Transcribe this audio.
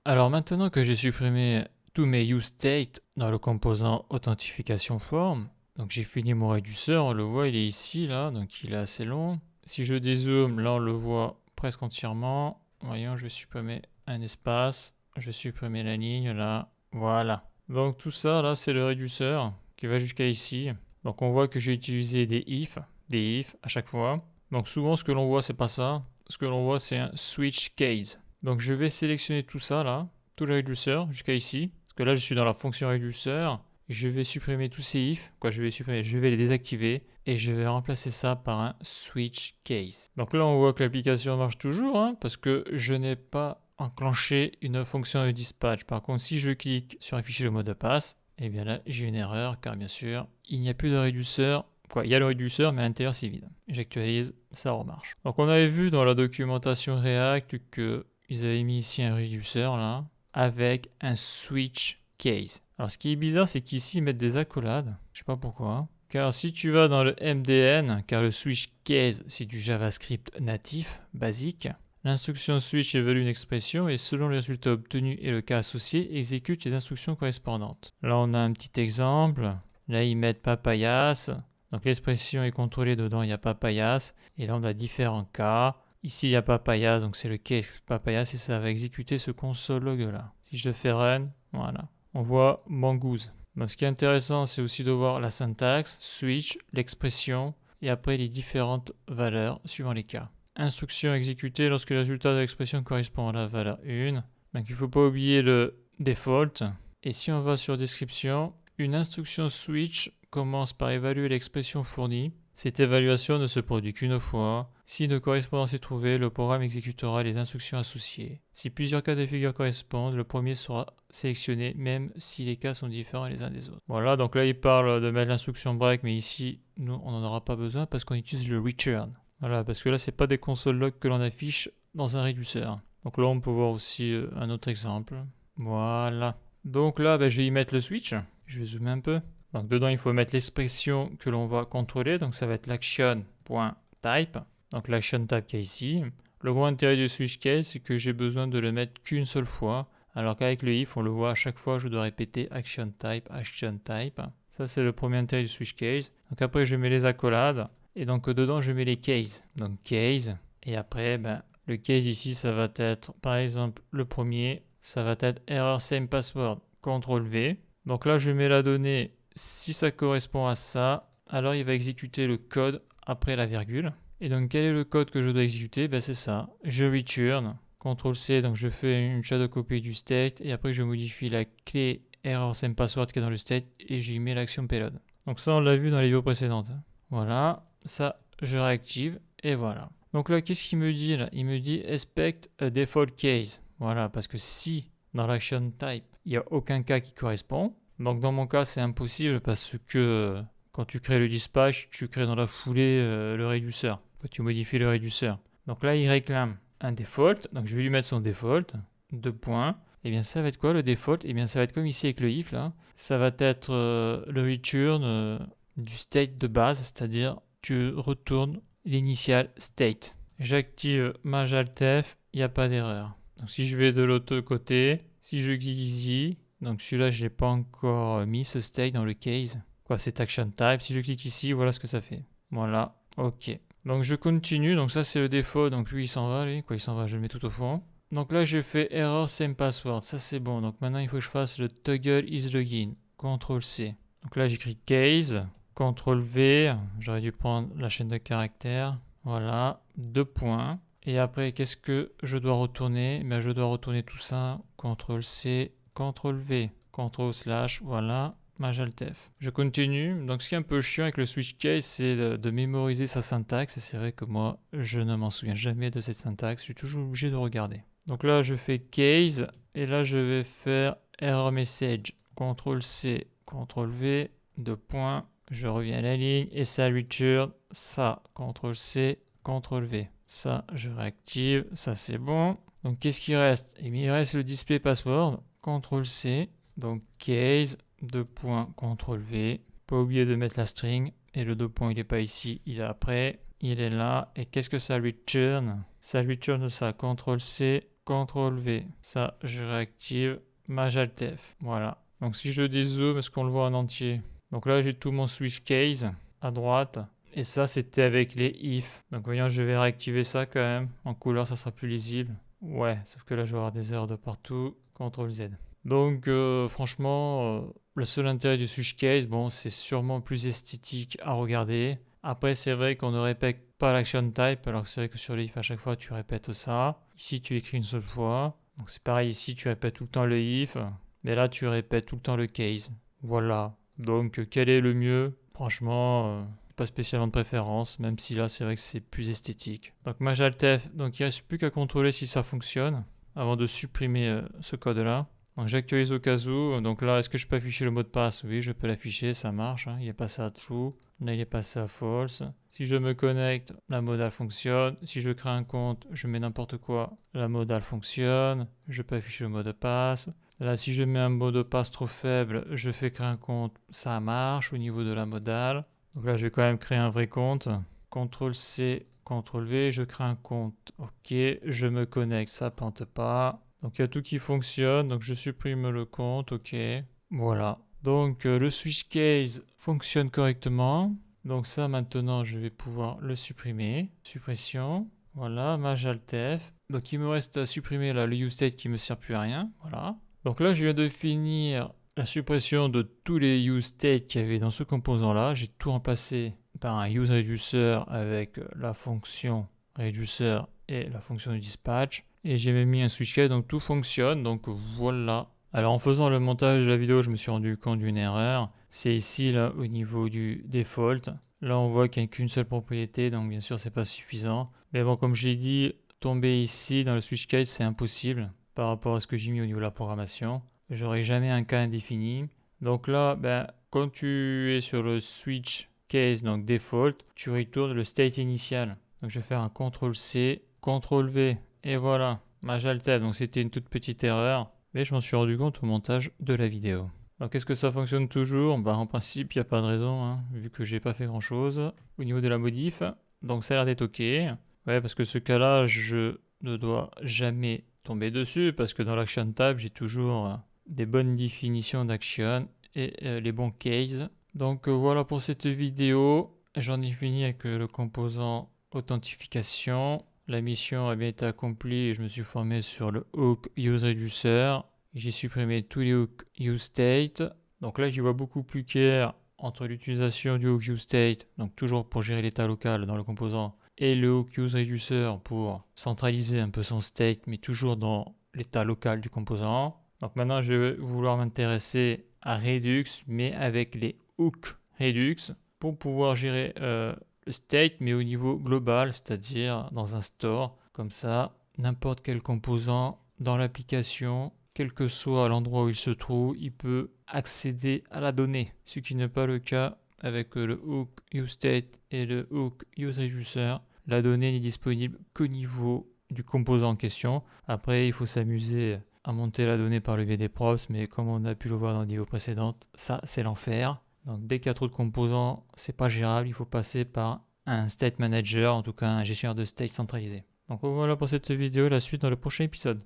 Alors maintenant que j'ai supprimé tous mes useState dans le composant authentification form, donc j'ai fini mon réducteur, on le voit, il est ici, là, donc il est assez long. Si je dézoome, là on le voit presque entièrement. Voyons, je vais supprimer un espace, je vais supprimer la ligne, là, voilà. Donc tout ça, là, c'est le réducteur qui va jusqu'à ici. Donc on voit que j'ai utilisé des if à chaque fois. Donc souvent ce que l'on voit, c'est pas ça. Ce que l'on voit, c'est un switch case. Donc je vais sélectionner tout ça là, tout le réducteur jusqu'à ici. Parce que là je suis dans la fonction réducteur. Je vais supprimer tous ces if. Je vais les désactiver. Et je vais remplacer ça par un switch case. Donc là on voit que l'application marche toujours, hein, parce que je n'ai pas enclenché une fonction de dispatch. Par contre, si je clique sur un fichier de mot de passe, et bien là j'ai une erreur, car bien sûr il n'y a plus de réducteur. Il y a le réducteur, mais à l'intérieur c'est vide. J'actualise, ça remarche. Donc on avait vu dans la documentation React qu'ils avaient mis ici un réducteur là, avec un switch case. Alors ce qui est bizarre, c'est qu'ici ils mettent des accolades. Je sais pas pourquoi. Car si tu vas dans le MDN, car le switch case c'est du JavaScript natif, basique, l'instruction switch évalue une expression et selon les résultats obtenus et le cas associé, exécute les instructions correspondantes. Là on a un petit exemple. Là ils mettent papayas. Donc l'expression est contrôlée, dedans il y a papayas. Et là on a différents cas. Ici il y a papayas, donc c'est le case papayas et ça va exécuter ce console log là. Si je fais run, voilà. On voit mongoose. Donc ce qui est intéressant, c'est aussi de voir la syntaxe, switch, l'expression et après les différentes valeurs suivant les cas. Instruction exécutée lorsque le résultat de l'expression correspond à la valeur 1. Donc il ne faut pas oublier le default. Et si on va sur description, une instruction switch commence par évaluer l'expression fournie. Cette évaluation ne se produit qu'une fois. Si une correspondance est trouvée, le programme exécutera les instructions associées. Si plusieurs cas de figure correspondent, le premier sera sélectionné même si les cas sont différents les uns des autres. Voilà, donc là il parle de mettre l'instruction break, mais ici nous on n'en aura pas besoin parce qu'on utilise le return. Voilà, parce que là c'est pas des console logs que l'on affiche dans un réducteur. Donc là on peut voir aussi un autre exemple. Voilà. Donc là je vais y mettre le switch. Je vais zoomer un peu. Donc dedans, il faut mettre l'expression que l'on va contrôler. Donc ça va être l'action.type. Donc l'action type qui est ici. Le gros intérêt du switch case, c'est que j'ai besoin de le mettre qu'une seule fois. Alors qu'avec le if, on le voit à chaque fois, je dois répéter action type, action type. Ça, c'est le premier intérêt du switch case. Donc après, je mets les accolades. Et donc dedans, je mets les cases. Donc case. Et après, le case ici, ça va être, par exemple, le premier, ça va être error same password, CTRL V. Donc là, je mets la donnée. Si ça correspond à ça, alors il va exécuter le code après la virgule. Et donc quel est le code que je dois exécuter? C'est ça. Je return, CTRL-C, donc je fais une shadow copy du state et après je modifie la clé error same password qui est dans le state et j'y mets l'action payload. Donc ça on l'a vu dans les vidéos précédentes. Voilà, ça je réactive et voilà. Donc là qu'est-ce qu'il me dit là? Il me dit expect a default case. Voilà, parce que si dans l'action type il n'y a aucun cas qui correspond, donc dans mon cas, c'est impossible parce que quand tu crées le dispatch, tu crées dans la foulée le réducteur. Tu modifies le réducteur. Donc là, il réclame un default. Donc je vais lui mettre son default. 2 points. Et bien ça va être quoi le default? Et bien ça va être comme ici avec le if là. Ça va être le return du state de base, c'est-à-dire tu retournes l'initial state. J'active Maj Alt F, il n'y a pas d'erreur. Donc si je vais de l'autre côté, si je clique ici, donc celui-là, je n'ai pas encore mis ce state dans le case. C'est action type. Si je clique ici, voilà ce que ça fait. Voilà, ok. Donc je continue, donc ça c'est le défaut, donc lui il s'en va, il s'en va, je le mets tout au fond. Donc là j'ai fait error same password, ça c'est bon. Donc maintenant il faut que je fasse le toggle is login, CTRL C. Donc là j'écris case, CTRL V, j'aurais dû prendre la chaîne de caractères. Voilà, 2 points. Et après qu'est-ce que je dois retourner? Je dois retourner tout ça, CTRL C, CTRL V, CTRL/, voilà, Maj Alt F. Je continue. Donc ce qui est un peu chiant avec le switch case, c'est de mémoriser sa syntaxe. Et c'est vrai que moi, je ne m'en souviens jamais de cette syntaxe. Je suis toujours obligé de regarder. Donc là, je fais case. Et là, je vais faire error message. CTRL C, CTRL V, 2 points. Je reviens à la ligne. Et ça return ça. CTRL C, CTRL V. Ça, je réactive. Ça, c'est bon. Donc qu'est-ce qui reste? Il reste le display password. CTRL C. Donc case, 2 points, CTRL V. Pas oublier de mettre la string. Et le 2 points, il n'est pas ici, il est après. Il est là. Et qu'est-ce que ça return? Ça return ça, CTRL C, CTRL V. Ça, je réactive Maj Alt F. Voilà. Donc si je dézoome, est-ce qu'on le voit en entier? Donc là, j'ai tout mon switch case à droite. Et ça, c'était avec les if. Donc voyons, je vais réactiver ça quand même. En couleur, ça sera plus lisible. Ouais, sauf que là, je vais avoir des erreurs de partout. CTRL Z. Donc franchement, le seul intérêt du switch case, bon, c'est sûrement plus esthétique à regarder. Après, c'est vrai qu'on ne répète pas l'action type, alors que c'est vrai que sur le if, à chaque fois, tu répètes ça. Ici, tu l'écris une seule fois. Donc c'est pareil, ici, tu répètes tout le temps le if. Mais là, tu répètes tout le temps le case. Voilà. Donc, quel est le mieux? Franchement, pas spécialement de préférence, même si là, c'est vrai que c'est plus esthétique. Donc, Maj Alt F, donc il ne reste plus qu'à contrôler si ça fonctionne avant de supprimer ce code-là. Donc, j'actualise au cas où. Donc là, est-ce que je peux afficher le mot de passe? Oui, je peux l'afficher, ça marche. Hein. Il est passé à true. Là, il est passé à false. Si je me connecte, la modale fonctionne. Si je crée un compte, je mets n'importe quoi, la modale fonctionne. Je peux afficher le mot de passe. Là, si je mets un mot de passe trop faible, je fais créer un compte, ça marche au niveau de la modale. Donc là, je vais quand même créer un vrai compte. CTRL C, CTRL V, je crée un compte. Ok, je me connecte, ça plante pas. Donc il y a tout qui fonctionne, donc je supprime le compte, ok. Voilà. Donc le switch case fonctionne correctement. Donc ça, maintenant, je vais pouvoir le supprimer. Suppression. Voilà, Maj Alt F. Donc il me reste à supprimer là, le useState qui ne me sert plus à rien. Voilà. Donc là, je viens de finir la suppression de tous les useState qu'il y avait dans ce composant-là. J'ai tout remplacé par un useReducer avec la fonction reducer et la fonction de dispatch. Et j'ai même mis un switch case, donc tout fonctionne. Donc voilà. Alors en faisant le montage de la vidéo, je me suis rendu compte d'une erreur. C'est ici, là, au niveau du default. Là, on voit qu'il n'y a qu'une seule propriété, donc bien sûr, c'est pas suffisant. Mais bon, comme j'ai dit, tomber ici dans le switch case, c'est impossible par rapport à ce que j'ai mis au niveau de la programmation. J'aurai jamais un cas indéfini. Donc là, ben, quand tu es sur le switch case, donc default, tu retournes le state initial. Donc je vais faire un CTRL C, CTRL V, et voilà, Maj Alt F. Donc c'était une toute petite erreur, mais je m'en suis rendu compte au montage de la vidéo. Donc est-ce que ça fonctionne toujours? Ben, en principe, il n'y a pas de raison, hein, vu que j'ai pas fait grand chose au niveau de la modif. Donc ça a l'air d'être ok. Ouais, parce que ce cas-là, je ne dois jamais tomber dessus, parce que dans l'action tab, j'ai toujours des bonnes définitions d'action et les bons cases. Donc voilà pour cette vidéo. J'en ai fini avec le composant authentification. La mission a bien été accomplie et je me suis formé sur le hook useReducer. J'ai supprimé tous les hooks useState. Donc là, j'y vois beaucoup plus clair entre l'utilisation du hook useState, donc toujours pour gérer l'état local dans le composant, et le hook useReducer pour centraliser un peu son state, mais toujours dans l'état local du composant. Donc maintenant, je vais vouloir m'intéresser à Redux, mais avec les hooks Redux, pour pouvoir gérer le state, mais au niveau global, c'est-à-dire dans un store. Comme ça, n'importe quel composant dans l'application, quel que soit l'endroit où il se trouve, il peut accéder à la donnée. Ce qui n'est pas le cas avec le hook useState et le hook useReducer. La donnée n'est disponible qu'au niveau du composant en question. Après, il faut s'amuser à monter la donnée par le biais des props, mais comme on a pu le voir dans la vidéo précédente, ça c'est l'enfer. Donc dès qu'il y a trop de composants, c'est pas gérable, il faut passer par un state manager, en tout cas un gestionnaire de state centralisé. Donc voilà pour cette vidéo, la suite dans le prochain épisode.